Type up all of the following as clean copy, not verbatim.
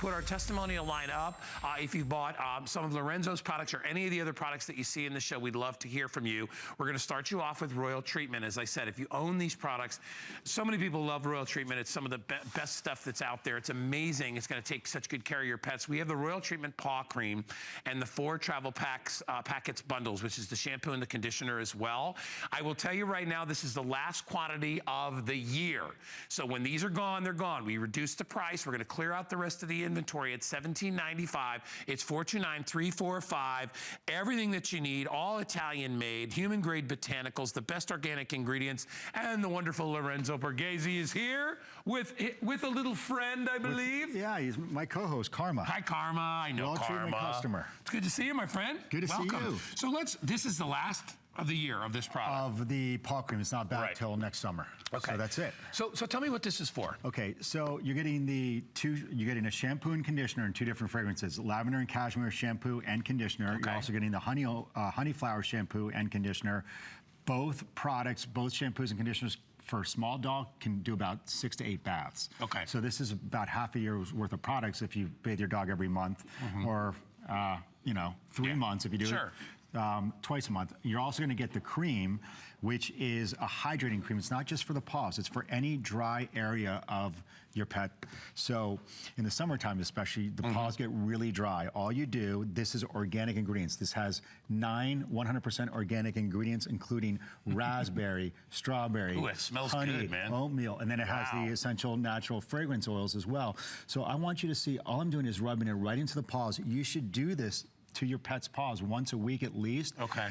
put our testimonial line up. If you bought some of Lorenzo's products or any of the other products that you see in the show, we'd love to hear from you. We're gonna start you off with Royal Treatment. As I said, if you own these products, so many people love Royal Treatment. It's some of the best stuff that's out there. It's amazing. It's gonna take such good care of your pets. We have the Royal Treatment Paw Cream and the 4 travel packets bundles, which is the shampoo and the conditioner as well. I will tell you right now, this is the last quantity of the year. So when these are gone, they're gone. We reduced the price. We're gonna clear out the rest of the inventory at $17.95. It's $429,345. Everything that you need, all Italian made, human grade botanicals, the best organic ingredients, and the wonderful Lorenzo Borghese is here with a little friend, I believe. Yeah, he's my co-host, Karma. Hi, Karma. I know Karma. Customer. It's good to see you, my friend. Good to see you. So this is the last of the year of this product. Of the paw cream. It's not back till next summer. Okay. So that's it. So tell me what this is for. Okay, so you're getting you're getting a shampoo and conditioner in 2 different fragrances, lavender and cashmere shampoo and conditioner. Okay. You're also getting the honey flower shampoo and conditioner. Both products, both shampoos and conditioners for a small dog can do about 6 to 8 baths. Okay. So this is about half a year's worth of products if you bathe your dog every month, or 3 months if you do it twice a month. You're also gonna get the cream, which is a hydrating cream. It's not just for the paws, it's for any dry area of your pet. So in the summertime especially, the paws get really dry. All you do, this is organic ingredients. This has 9 100% organic ingredients, including raspberry, strawberry, ooh, it smells honey, good, man. oatmeal, and then it has the essential natural fragrance oils as well. So I want you to see, all I'm doing is rubbing it right into the paws. You should do this to your pet's paws once a week at least. Okay.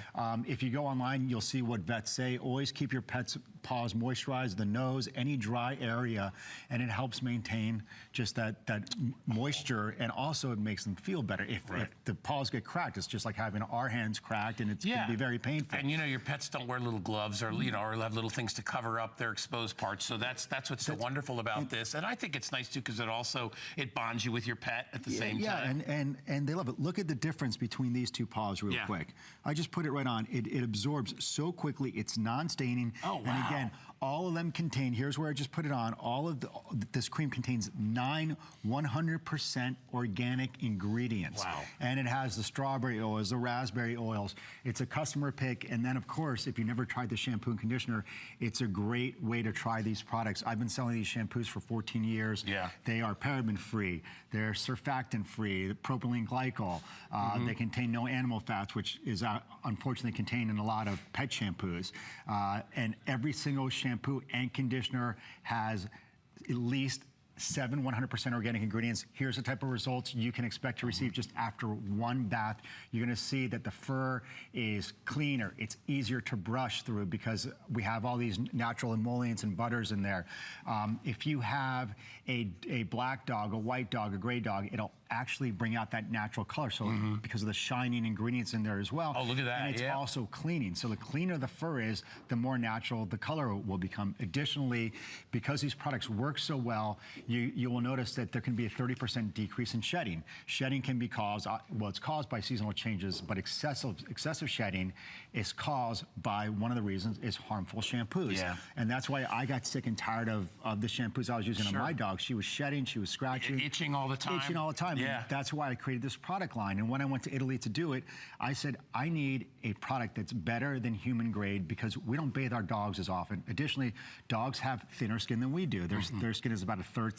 If you go online, you'll see what vets say. Always keep your pet's paws moisturized, the nose, any dry area, and it helps maintain just that moisture, and also it makes them feel better. If the paws get cracked, it's just like having our hands cracked, and it's gonna be very painful. And your pets don't wear little gloves or or have little things to cover up their exposed parts. So that's what's so wonderful about this. And I think it's nice too because it bonds you with your pet at the same time. Yeah, and they love it. Look at the difference between these 2 paws real quick. I just put it right on. It absorbs so quickly. It's non-staining. Oh, wow. And again, all of them contain, here's where I just put it on, this cream contains 9 100% organic ingredients. Wow. And it has the strawberry oils, the raspberry oils. It's a customer pick. And then of course, if you never tried the shampoo and conditioner, it's a great way to try these products. I've been selling these shampoos for 14 years. Yeah. They are paraben free. They're surfactant free, propylene glycol. They contain no animal fats, which is unfortunately contained in a lot of pet shampoos. And every single shampoo and conditioner has at least 7 100% organic ingredients. Here's the type of results you can expect to receive just after 1 bath. You're gonna see that the fur is cleaner. It's easier to brush through because we have all these natural emollients and butters in there. If you have a black dog, a white dog, a gray dog, it'll actually bring out that natural color. So because of the shining ingredients in there as well. Oh, look at that. And it's also cleaning. So the cleaner the fur is, the more natural the color will become. Additionally, because these products work so well, you will notice that there can be a 30% decrease in shedding. Shedding can be caused, well, it's caused by seasonal changes, but excessive shedding is caused by, one of the reasons is harmful shampoos. Yeah. And that's why I got sick and tired of the shampoos I was using on my dog. She was shedding, she was scratching. Itching all the time. Itching all the time. Yeah. That's why I created this product line. And when I went to Italy to do it, I said, I need a product that's better than human grade because we don't bathe our dogs as often. Additionally, dogs have thinner skin than we do. Their skin is about a third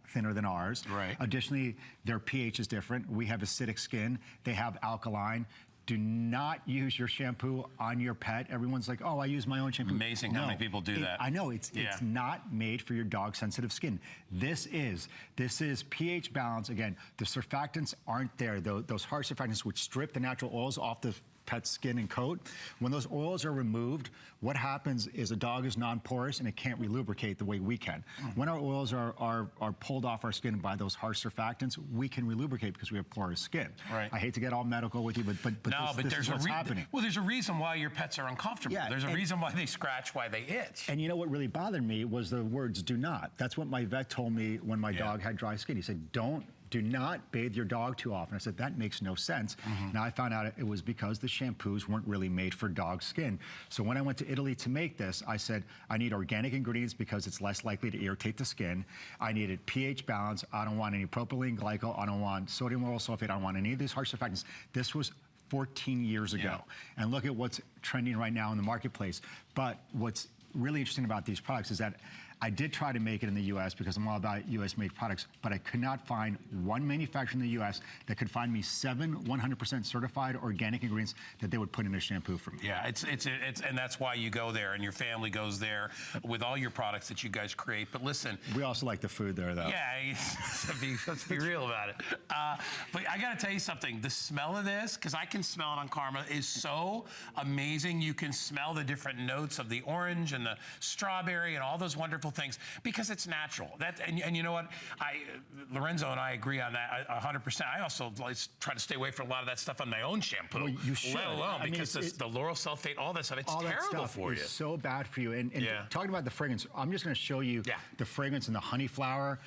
thinner than ours. Right. Additionally, their pH is different. We have acidic skin. They have alkaline. Do not use your shampoo on your pet. Everyone's like, oh, I use my own shampoo. Amazing how many people do that. I know, it's not made for your dog's sensitive skin. This is pH balance. Again, the surfactants aren't there. Those harsh surfactants which strip the natural oils off the pet's skin and coat. When those oils are removed, what happens is a dog is non-porous and it can't relubricate the way we can. When our oils are pulled off our skin by those harsh surfactants, we can relubricate because we have porous skin. Right. I hate to get all medical with you, but this is what's happening. Well, there's a reason why your pets are uncomfortable. Yeah, there's a reason why they scratch, why they itch. And you know what really bothered me was the words "do not." That's what my vet told me when my dog had dry skin. He said, don't do not bathe your dog too often. I said, that makes no sense. Now I found out it was because the shampoos weren't really made for dog skin. So when I went to Italy to make this, I said, I need organic ingredients because it's less likely to irritate the skin. I needed pH balance. I don't want any propylene glycol. I don't want sodium lauryl sulfate. I don't want any of these harsh surfactants. This was 14 years ago. And look at what's trending right now in the marketplace. But what's really interesting about these products is that I did try to make it in the U.S. because I'm all about U.S. made products, but I could not find one manufacturer in the U.S. that could find me 7 100% certified organic ingredients that they would put in a shampoo for me. Yeah, it's and that's why you go there and your family goes there with all your products that you guys create. But listen, we also like the food there, though. Yeah, let's be real about it. But I got to tell you something. The smell of this, because I can smell it on Karma, is so amazing. You can smell the different notes of the orange and the strawberry and all those wonderful things because it's natural. And you know what? Lorenzo and I agree on that 100%. I also try to stay away from a lot of that stuff on my own shampoo. Well, you should. Let alone because the lauryl sulfate, all that stuff, it's terrible for you. It's so bad for you. And talking about the fragrance, I'm just going to show you the fragrance in the honey flower.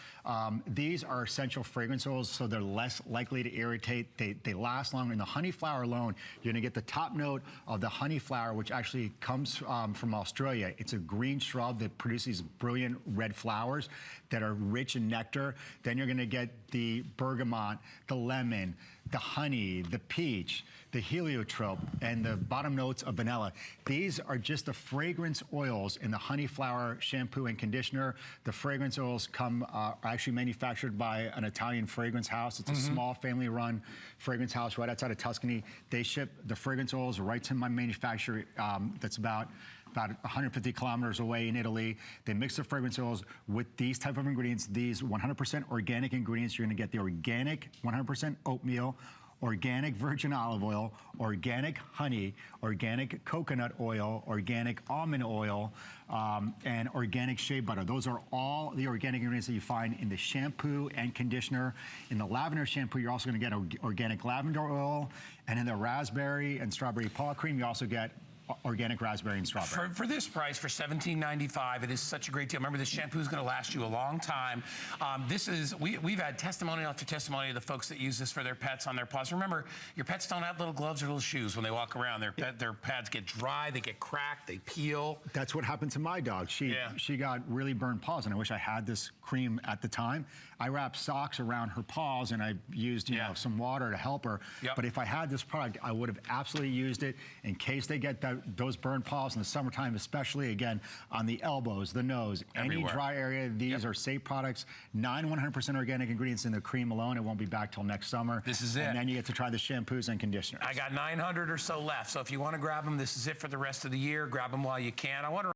These are essential fragrance oils, so they're less likely to irritate. They last longer. In the honey flower alone, you're going to get the top note of the honey flower, which actually comes from Australia. It's a green shrub that produces brilliant red flowers that are rich in nectar. Then you're going to get the bergamot, the lemon, the honey, the peach, the heliotrope, and the bottom notes of vanilla. These are just the fragrance oils in the honey flower shampoo and conditioner. The fragrance oils are actually manufactured by an Italian fragrance house. It's a small family-run fragrance house right outside of Tuscany. They ship the fragrance oils right to my manufacturer that's about 150 kilometers away in Italy. They mix the fragrance oils with these type of ingredients, these 100% organic ingredients. You're gonna get the organic 100% oatmeal, organic virgin olive oil, organic honey, organic coconut oil, organic almond oil, and organic shea butter. Those are all the organic ingredients that you find in the shampoo and conditioner. In the lavender shampoo, you're also gonna get organic lavender oil, and in the raspberry and strawberry paw cream, you also get organic raspberry and strawberry. For this price, for $17.95, it is such a great deal. Remember, this shampoo is going to last you a long time. We've had testimony after testimony of the folks that use this for their pets on their paws. Remember, your pets don't have little gloves or little shoes when they walk around. Their pads get dry, they get cracked, they peel. That's what happened to my dog. She got really burned paws, and I wish I had this cream at the time. I wrapped socks around her paws, and I used some water to help her. But if I had this product, I would have absolutely used it in case they get those burn paws in the summertime, especially, again, on the elbows, the nose, any dry area. These are safe products. 9 100% organic ingredients in the cream alone. It won't be back till next summer. This is it. And then you get to try the shampoos and conditioners. I got 900 or so left. So if you want to grab them, this is it for the rest of the year. Grab them while you can. I want to